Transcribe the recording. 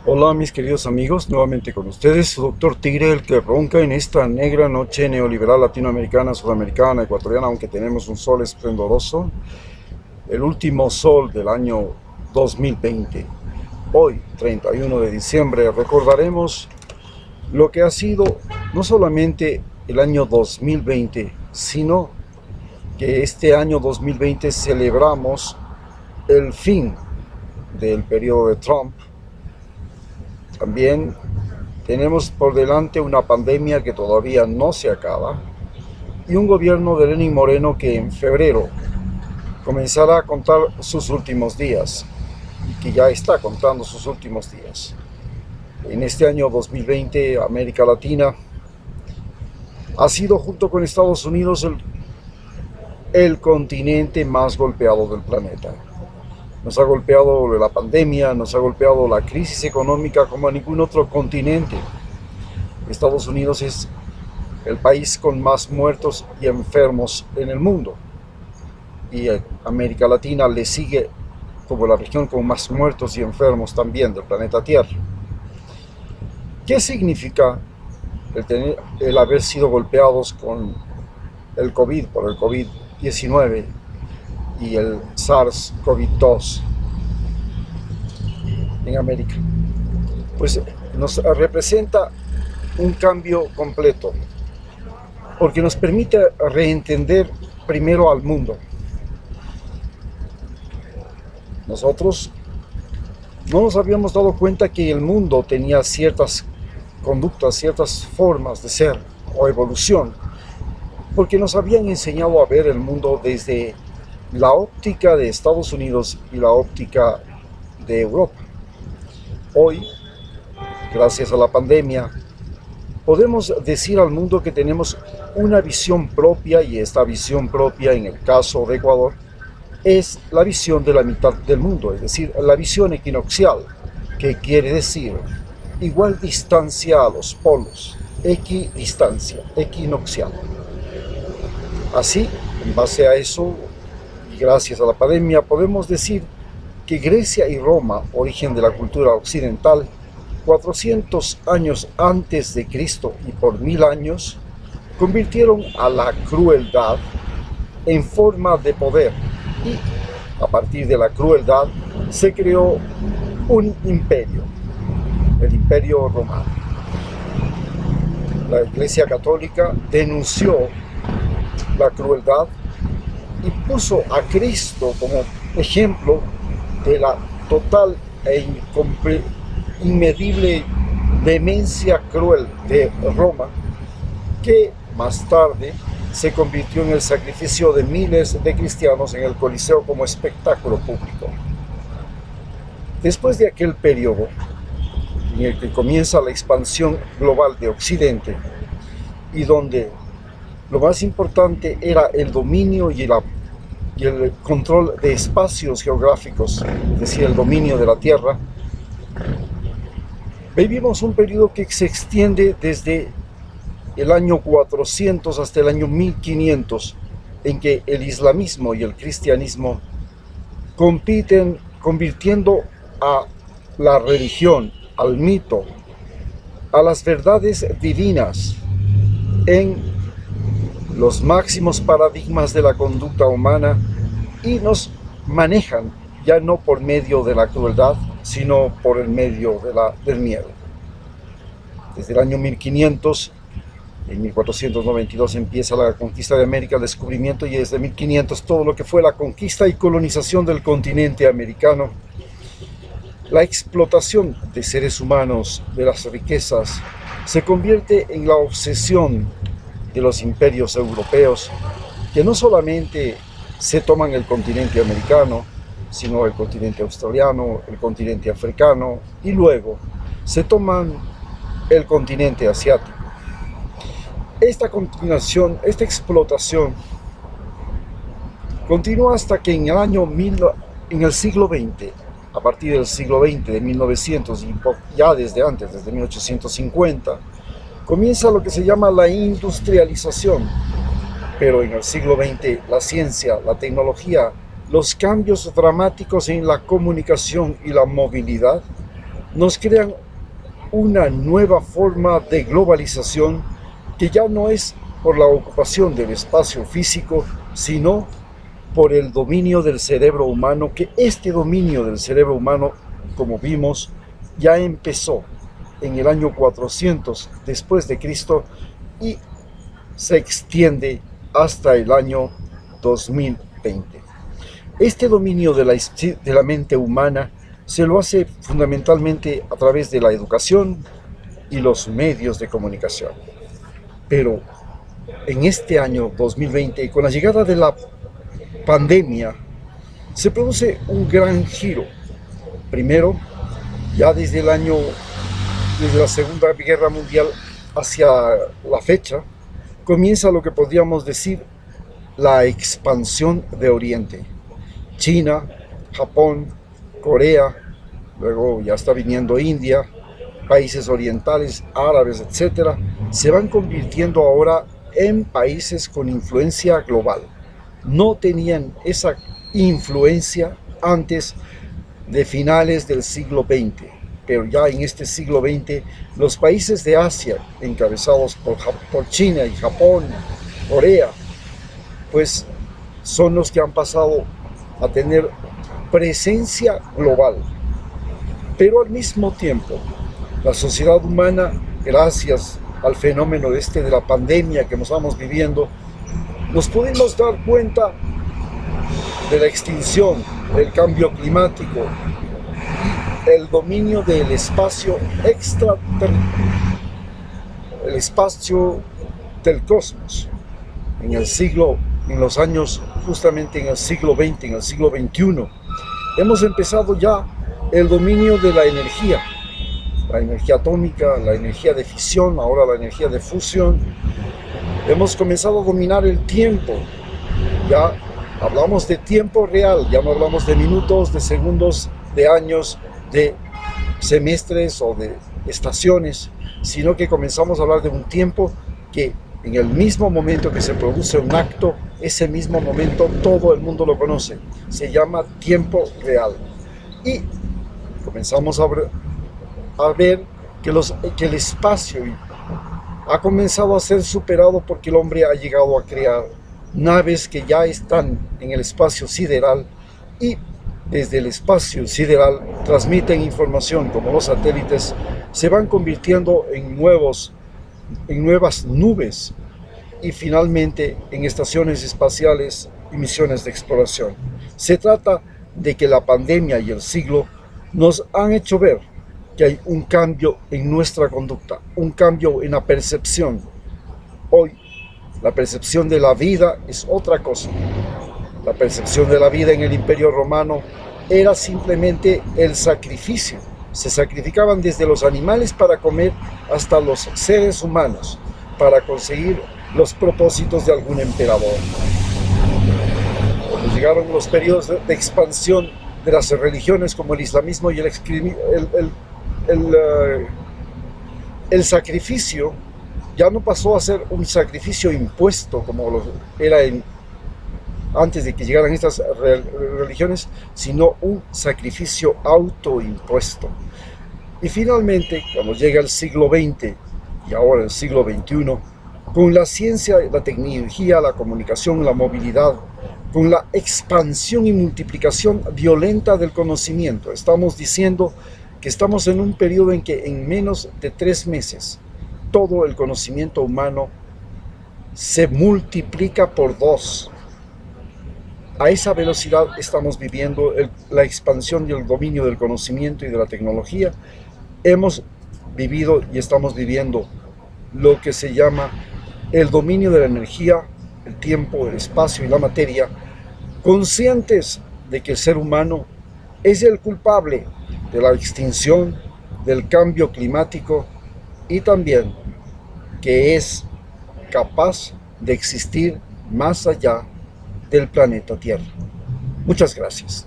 Hola mis queridos amigos, nuevamente con ustedes, su doctor Tigre, el que ronca en esta negra noche neoliberal latinoamericana, sudamericana, ecuatoriana, aunque tenemos un sol esplendoroso, el último sol del año 2020. Hoy, 31 de diciembre, recordaremos lo que ha sido no solamente el año 2020, sino que este año 2020 celebramos el fin del periodo de Trump. También tenemos por delante una pandemia que todavía no se acaba y un gobierno de Lenín Moreno que en febrero comenzará a contar sus últimos días y que ya está contando sus últimos días. En este año 2020, América Latina ha sido, junto con Estados Unidos, el continente más golpeado del planeta. Nos ha golpeado la pandemia, nos ha golpeado la crisis económica como a ningún otro continente. Estados Unidos es el país con más muertos y enfermos en el mundo. Y América Latina le sigue como la región con más muertos y enfermos también del planeta Tierra. ¿Qué significa el haber sido golpeados con el COVID, por el COVID-19 y el SARS-CoV-2 en América? Pues nos representa un cambio completo, porque nos permite reentender primero al mundo. Nosotros no nos habíamos dado cuenta que el mundo tenía ciertas conductas, ciertas formas de ser o evolución, porque nos habían enseñado a ver el mundo desde la óptica de Estados Unidos y la óptica de Europa. Hoy, gracias a la pandemia, podemos decir al mundo que tenemos una visión propia, y esta visión propia, en el caso de Ecuador, es la visión de la mitad del mundo, es decir, la visión equinoccial, que quiere decir igual distancia a los polos, equidistancia, equinoccial. Así, en base a eso, y gracias a la pandemia, podemos decir que Grecia y Roma, origen de la cultura occidental, 400 años antes de Cristo y por 1000 años, convirtieron a la crueldad en forma de poder, y a partir de la crueldad se creó un imperio, el Imperio Romano. La Iglesia Católica denunció la crueldad y puso a Cristo como ejemplo de la total e inmedible demencia cruel de Roma, que más tarde se convirtió en el sacrificio de miles de cristianos en el Coliseo como espectáculo público. Después de aquel periodo en el que comienza la expansión global de Occidente, y donde lo más importante era el dominio y el control de espacios geográficos, es decir, el dominio de la tierra, vivimos un periodo que se extiende desde el año 400 hasta el año 1500, en que el islamismo y el cristianismo compiten, convirtiendo a la religión, al mito, a las verdades divinas en los máximos paradigmas de la conducta humana, y nos manejan ya no por medio de la crueldad, sino por el medio del miedo. Desde el año 1500, en 1492 empieza la conquista de América, el descubrimiento, y desde 1500 todo lo que fue la conquista y colonización del continente americano, la explotación de seres humanos, de las riquezas, se convierte en la obsesión de los imperios europeos, que no solamente se toman el continente americano, sino el continente australiano, el continente africano, y luego se toman el continente asiático. Esta continuación, esta explotación continúa hasta que en el siglo XX, a partir del siglo XX, de 1900, y ya desde antes, desde 1850, comienza lo que se llama la industrialización. Pero en el siglo XX, la ciencia, la tecnología, los cambios dramáticos en la comunicación y la movilidad nos crean una nueva forma de globalización que ya no es por la ocupación del espacio físico, sino por el dominio del cerebro humano, que este dominio del cerebro humano, como vimos, ya empezó en el año 400 después de Cristo y se extiende hasta el año 2020. Este dominio de la mente humana se lo hace fundamentalmente a través de la educación y los medios de comunicación. Pero en este año 2020, con la llegada de la pandemia, se produce un gran giro. Primero, ya desde la Segunda Guerra Mundial hacia la fecha, comienza lo que podríamos decir la expansión de Oriente. China, Japón, Corea, luego ya está viniendo India, países orientales, árabes, etcétera, se van convirtiendo ahora en países con influencia global. No tenían esa influencia antes de finales del siglo XX, pero ya en este siglo XX los países de Asia, encabezados por China y Japón, Corea, pues son los que han pasado a tener presencia global. Pero al mismo tiempo, la sociedad humana, gracias al fenómeno de la pandemia que nos vamos viviendo, nos pudimos dar cuenta de la extinción, del cambio climático, el dominio del espacio el espacio del cosmos. En los años, justamente en el siglo XX, en el siglo XXI, hemos empezado ya el dominio de la energía atómica, la energía de fisión, ahora la energía de fusión. Hemos comenzado a dominar el tiempo. Ya hablamos de tiempo real, ya no hablamos de minutos, de segundos, de años, de semestres o de estaciones, sino que comenzamos a hablar de un tiempo que en el mismo momento que se produce un acto, ese mismo momento todo el mundo lo conoce. Se llama tiempo real. Y comenzamos a ver que el espacio ha comenzado a ser superado porque el hombre ha llegado a crear naves que ya están en el espacio sideral y desde el espacio sideral transmiten información como los satélites, se van convirtiendo en nuevas nubes y finalmente en estaciones espaciales y misiones de exploración. Se trata de que la pandemia y el siglo nos han hecho ver que hay un cambio en nuestra conducta, un cambio en la percepción. Hoy, la percepción de la vida es otra cosa. La percepción de la vida en el Imperio Romano era simplemente el sacrificio. Se sacrificaban desde los animales para comer hasta los seres humanos, para conseguir los propósitos de algún emperador. Cuando llegaron los periodos de expansión de las religiones como el islamismo y el sacrificio ya no pasó a ser un sacrificio impuesto como era antes de que llegaran estas religiones, sino un sacrificio autoimpuesto. Y finalmente, cuando llega el siglo XX y ahora el siglo XXI, con la ciencia, la tecnología, la comunicación, la movilidad, con la expansión y multiplicación violenta del conocimiento, estamos diciendo que estamos en un periodo en que en menos de 3 meses todo el conocimiento humano se multiplica por 2. A esa velocidad estamos viviendo la expansión y el dominio del conocimiento y de la tecnología. Hemos vivido y estamos viviendo lo que se llama el dominio de la energía, el tiempo, el espacio y la materia, conscientes de que el ser humano es el culpable de la extinción, del cambio climático y también que es capaz de existir más allá del planeta Tierra. Muchas gracias.